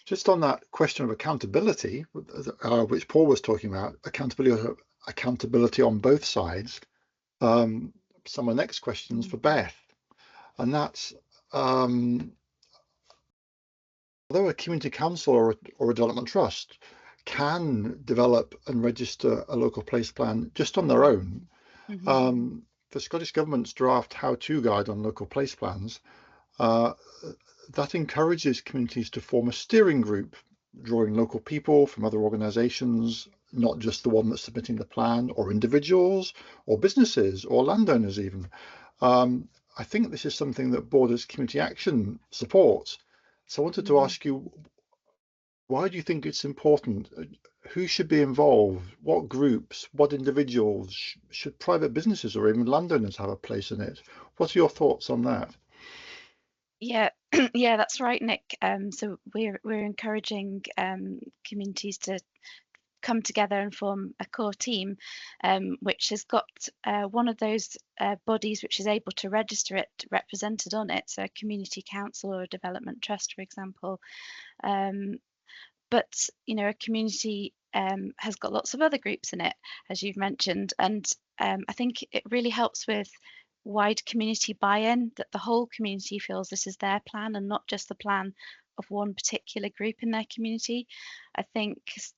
Just on that question of accountability, which Paul was talking about, accountability on both sides. Some of the next questions for Beth, and that's although a community council or a development trust can develop and register a local place plan just on their own, the Scottish Government's draft how-to guide on local place plans that encourages communities to form a steering group, drawing local people from other organisations, not just the one that's submitting the plan, or individuals, or businesses, or landowners even. I think this is something that Borders Community Action supports. So I wanted to ask you, why do you think it's important? Who should be involved? What groups? What individuals? Should private businesses or even landowners have a place in it? What are your thoughts on that? Yeah, yeah, that's right, Nick. So we're encouraging communities to come together and form a core team, which has got one of those bodies which is able to register it represented on it, so a community council or a development trust, for example. But you know, a community has got lots of other groups in it, as you've mentioned, and I think it really helps with wide community buy-in, that the whole community feels this is their plan and not just the plan of one particular group in their community. I think,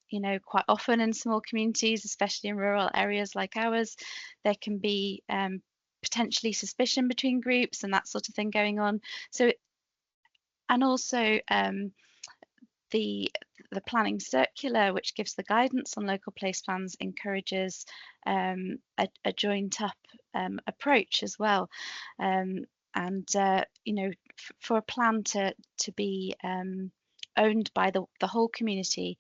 you know, quite often in small communities, especially in rural areas like ours, there can be potentially suspicion between groups and that sort of thing going on. So, and also the planning circular, which gives the guidance on local place plans, encourages a joined up approach as well. And you know, for a plan to be owned by the whole community,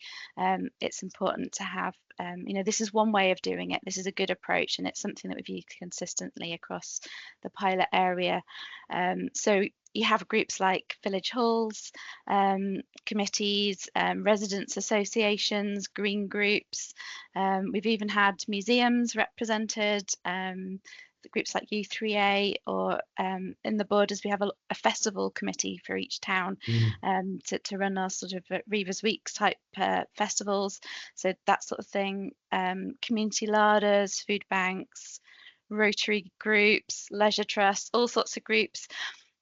it's important to have, you know, this is one way of doing it. This is a good approach, and it's something that we've used consistently across the pilot area. So you have groups like village halls, committees, residents associations, green groups. We've even had museums represented, groups like U3A, or in the Borders we have a festival committee for each town to run our sort of Reivers Weeks type festivals. So that sort of thing, community larders, food banks, Rotary groups, leisure trusts, all sorts of groups.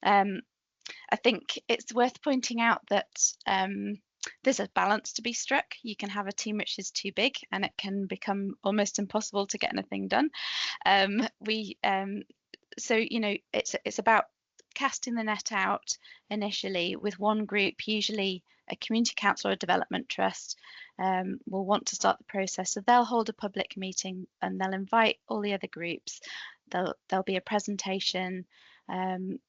I think it's worth pointing out that there's a balance to be struck. You can have a team which is too big and it can become almost impossible to get anything done. So, you know, it's about casting the net out initially with one group, usually a community council or a development trust, will want to start the process. So they'll hold a public meeting and they'll invite all the other groups. There'll be a presentation on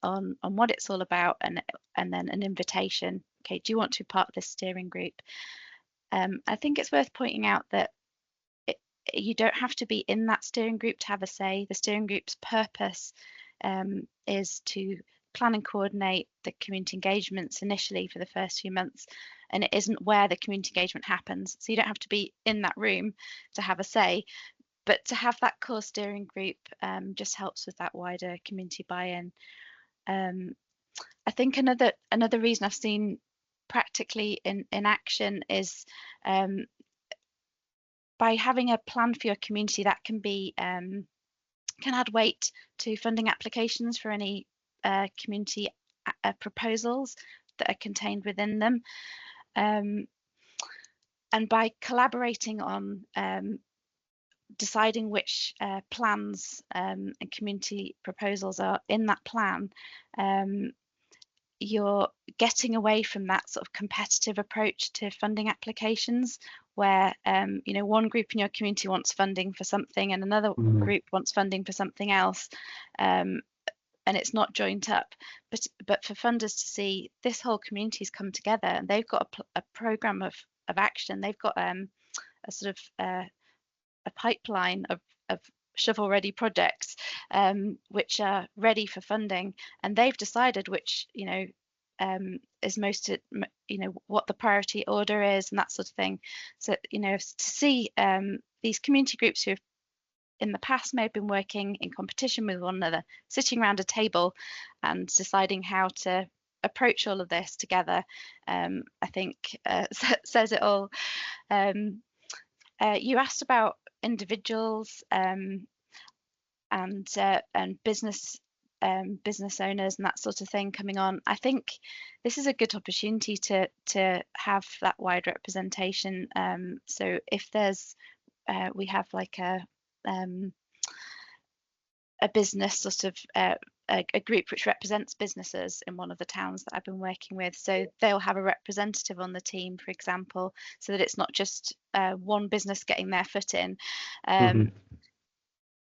what it's all about, and then an invitation. Okay, do you want to be part of this steering group? I think it's worth pointing out that you don't have to be in that steering group to have a say. The steering group's purpose is to plan and coordinate the community engagements initially for the first few months, and it isn't where the community engagement happens. So you don't have to be in that room to have a say, but to have that core steering group just helps with that wider community buy-in. I think another reason I've seen practically in action is by having a plan for your community that can be can add weight to funding applications for any community proposals that are contained within them. And by collaborating on deciding which plans and community proposals are in that plan, you're getting away from that sort of competitive approach to funding applications where you know, one group in your community wants funding for something and another group wants funding for something else, and it's not joined up. But for funders to see this whole community's come together and they've got a program of action, they've got a sort of a pipeline of shovel-ready projects which are ready for funding, and they've decided which, you know, is most, you know, what the priority order is and that sort of thing. So, you know, to see these community groups who have in the past may have been working in competition with one another, sitting around a table and deciding how to approach all of this together, I think says it all. You asked about individuals and business owners and that sort of thing coming on. I think this is a good opportunity to have that wide representation. So if there's we have like a business sort of a group which represents businesses in one of the towns that I've been working with. So they'll have a representative on the team, for example, so that it's not just one business getting their foot in.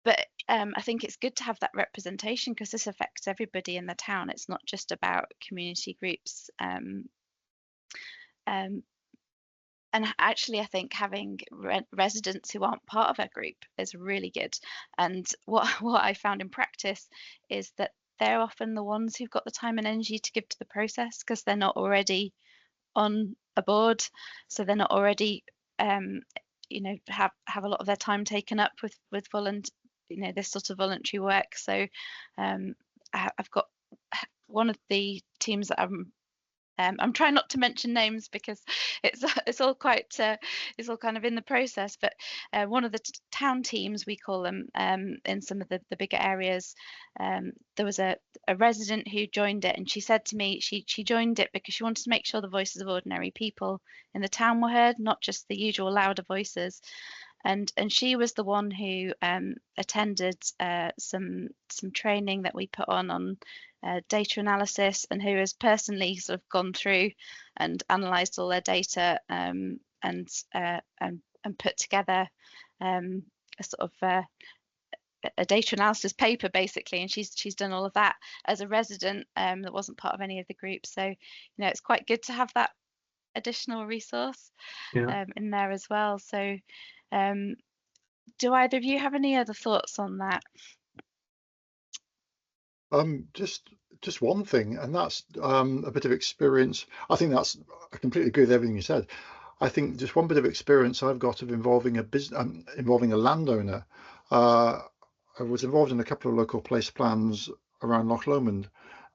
But I think it's good to have that representation because this affects everybody in the town. It's not just about community groups. And actually, I think having residents who aren't part of a group is really good. And what I found in practice is that they're often the ones who've got the time and energy to give to the process because they're not already on a board, so they're not already, you know, have a lot of their time taken up with this sort of voluntary work. So I've got one of the teams that I'm trying not to mention names because it's all quite it's all kind of in the process. But one of the town teams, we call them, in some of the bigger areas, there was a resident who joined it, and she said to me she joined it because she wanted to make sure the voices of ordinary people in the town were heard, not just the usual louder voices. And she was the one who attended some training that we put on data analysis, and who has personally sort of gone through and analysed all their data and put together a sort of a data analysis paper basically, and she's done all of that as a resident that wasn't part of any of the groups. So it's quite good to have that additional resource in there as well. So do either of you have any other thoughts on that? Just one thing, and that's a bit of experience. I completely agree with everything you said. I think just one bit of experience I've got of involving a landowner. I was involved in a couple of local place plans around Loch Lomond,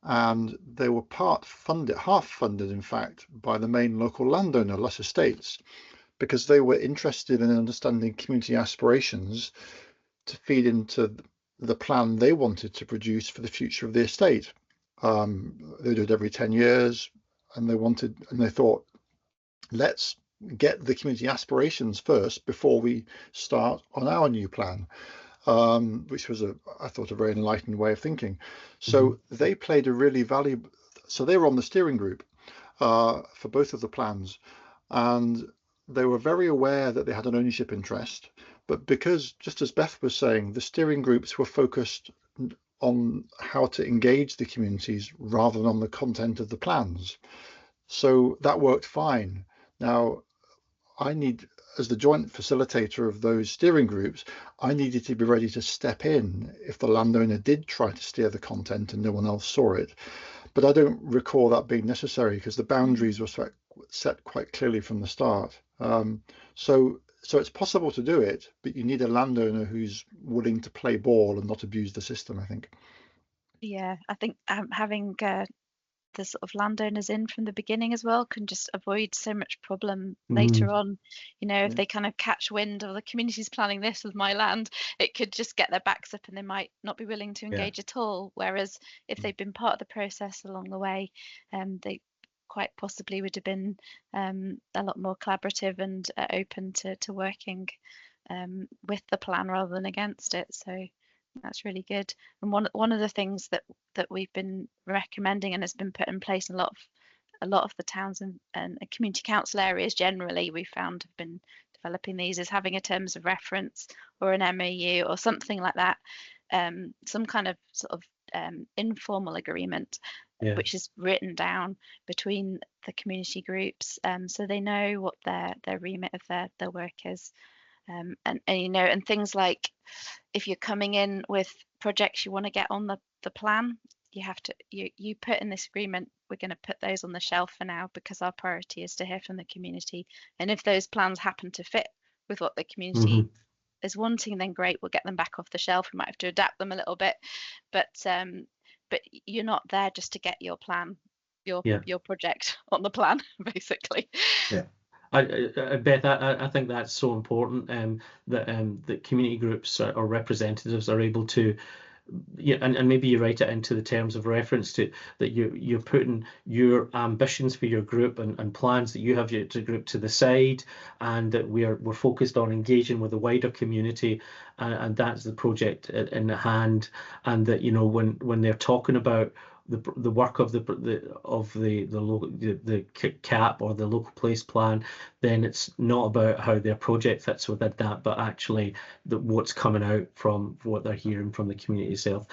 and they were half funded, in fact, by the main local landowner, Les Estates, because they were interested in understanding community aspirations to feed into the plan they wanted to produce for the future of the estate. They do it every 10 years, and they thought, let's get the community aspirations first before we start on our new plan, which was I thought a very enlightened way of thinking. So they played a really valuable. So they were on the steering group for both of the plans, and they were very aware that they had an ownership interest. But because, just as Beth was saying, the steering groups were focused on how to engage the communities rather than on the content of the plans. So that worked fine. Now, as the joint facilitator of those steering groups, I needed to be ready to step in if the landowner did try to steer the content and no one else saw it. But I don't recall that being necessary because the boundaries were set quite clearly from the start. So it's possible to do it, but you need a landowner who's willing to play ball and not abuse the system, I think. Yeah, I think having the sort of landowners in from the beginning as well can just avoid so much problem later on. If they kind of catch wind of the community's planning this with my land, it could just get their backs up and they might not be willing to engage at all. Whereas if they've been part of the process along the way, they quite possibly would have been a lot more collaborative and open to working with the plan rather than against it. So that's really good. And one of the things that we've been recommending and has been put in place in a lot of the towns and community council areas generally, we found have been developing these, is having a terms of reference or an MOU or something like that, some kind of sort of informal agreement, which is written down between the community groups, so they know what their remit of their work is. And things like, if you're coming in with projects you want to get on the plan, you have to you put in this agreement, we're going to put those on the shelf for now because our priority is to hear from the community. And if those plans happen to fit with what the community is wanting, then great, we'll get them back off the shelf. We might have to adapt them a little bit, but you're not there just to get your plan. your project on the plan, basically. Yeah. Beth, I think that's so important, that community groups or representatives are able to, yeah, and maybe you write it into the terms of reference to that you're putting your ambitions for your group and plans that you have your group to the side, and that we're focused on engaging with the wider community, and that's the project in hand, and that, you know, when they're talking about the work of the CAP or the local place plan, then it's not about how their project fits within that, but actually what's coming out from what they're hearing from the community itself.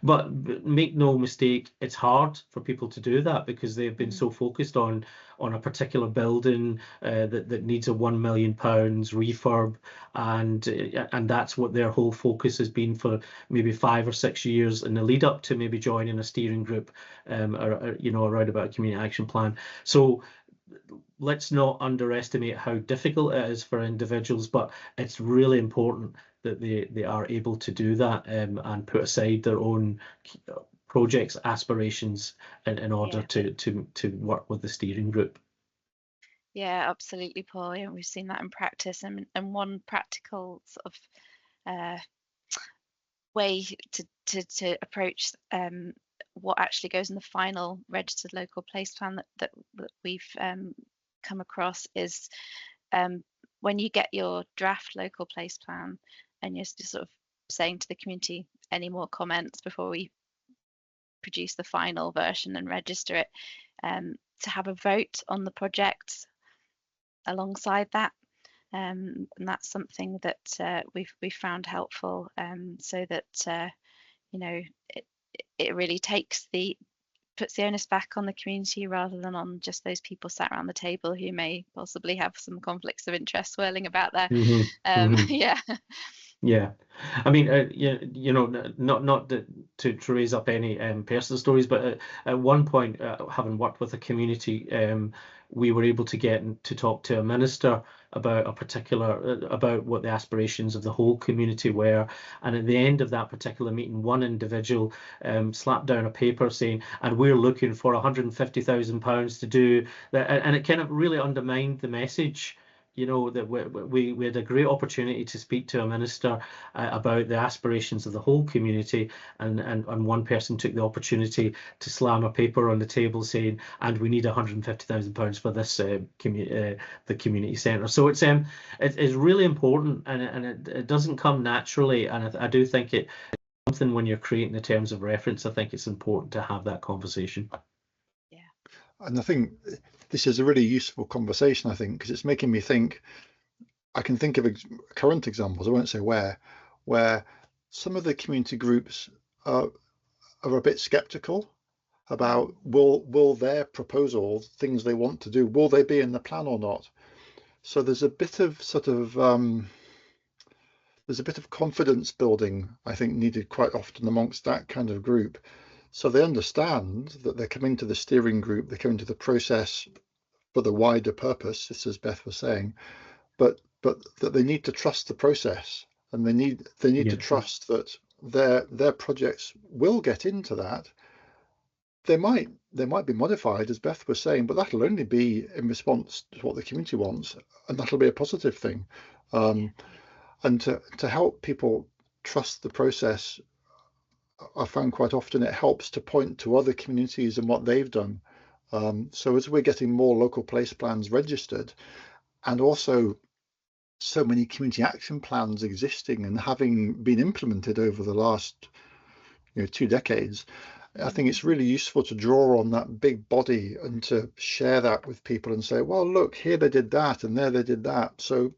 But make no mistake, it's hard for people to do that because they've been so focused on a particular building that needs a £1 million refurb, and that's what their whole focus has been for maybe 5 or 6 years in the lead up to maybe joining a steering group, or, you know, around about a community action plan. So let's not underestimate how difficult it is for individuals, but it's really important that they are able to do that, and put aside their own projects, aspirations, in order to work with the steering group. Yeah, absolutely, Paul. Yeah, we've seen that in practice, and one practical sort of way to approach what actually goes in the final registered local place plan that we've come across is, when you get your draft local place plan and you're just sort of saying to the community, any more comments before we produce the final version and register it, to have a vote on the project alongside that. And that's something that we've found helpful, so that you know, it really puts the onus back on the community rather than on just those people sat around the table who may possibly have some conflicts of interest swirling about there. Yeah, I mean, you know, not to raise up any personal stories, but at one point, having worked with a community, we were able to get to talk to a minister about about what the aspirations of the whole community were, and at the end of that particular meeting, one individual slapped down a paper saying, "And we're looking for £150,000 to do that," and it kind of really undermined the message. You know, that we had a great opportunity to speak to a minister about the aspirations of the whole community, and one person took the opportunity to slam a paper on the table saying, "And we need £150,000 for this the community centre." So it's really important, and it doesn't come naturally, and I do think it's something when you're creating the terms of reference. I think it's important to have that conversation. Yeah, and I think this is a really useful conversation, I think, because it's making me think. I can think of current examples, I won't say where some of the community groups are a bit skeptical about will their proposal, things they want to do, will they be in the plan or not? So there's a bit of confidence building, I think, needed quite often amongst that kind of group. So they understand that they're coming to the steering group, they're coming to the process for the wider purpose, just as Beth was saying, but that they need to trust the process, and they need to trust that their projects will get into that. They might be modified, as Beth was saying, but that'll only be in response to what the community wants, and that'll be a positive thing. And to help people trust the process, I found quite often it helps to point to other communities and what they've done. So as we're getting more local place plans registered, and also so many community action plans existing and having been implemented over the last 2 decades, I think it's really useful to draw on that big body and to share that with people and say, well, look, here they did that and there they did that. So,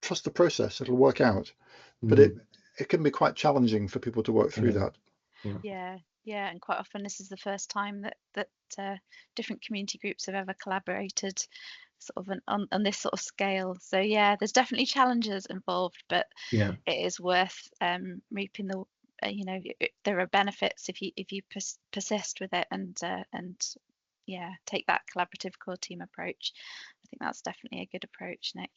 trust the process, it'll work out. But it can be quite challenging for people to work through that. Yeah, and quite often this is the first time that different community groups have ever collaborated sort of on this sort of scale. So yeah, there's definitely challenges involved, but it is worth reaping the there are benefits if you persist with it and take that collaborative core team approach. I think that's definitely a good approach, Nick.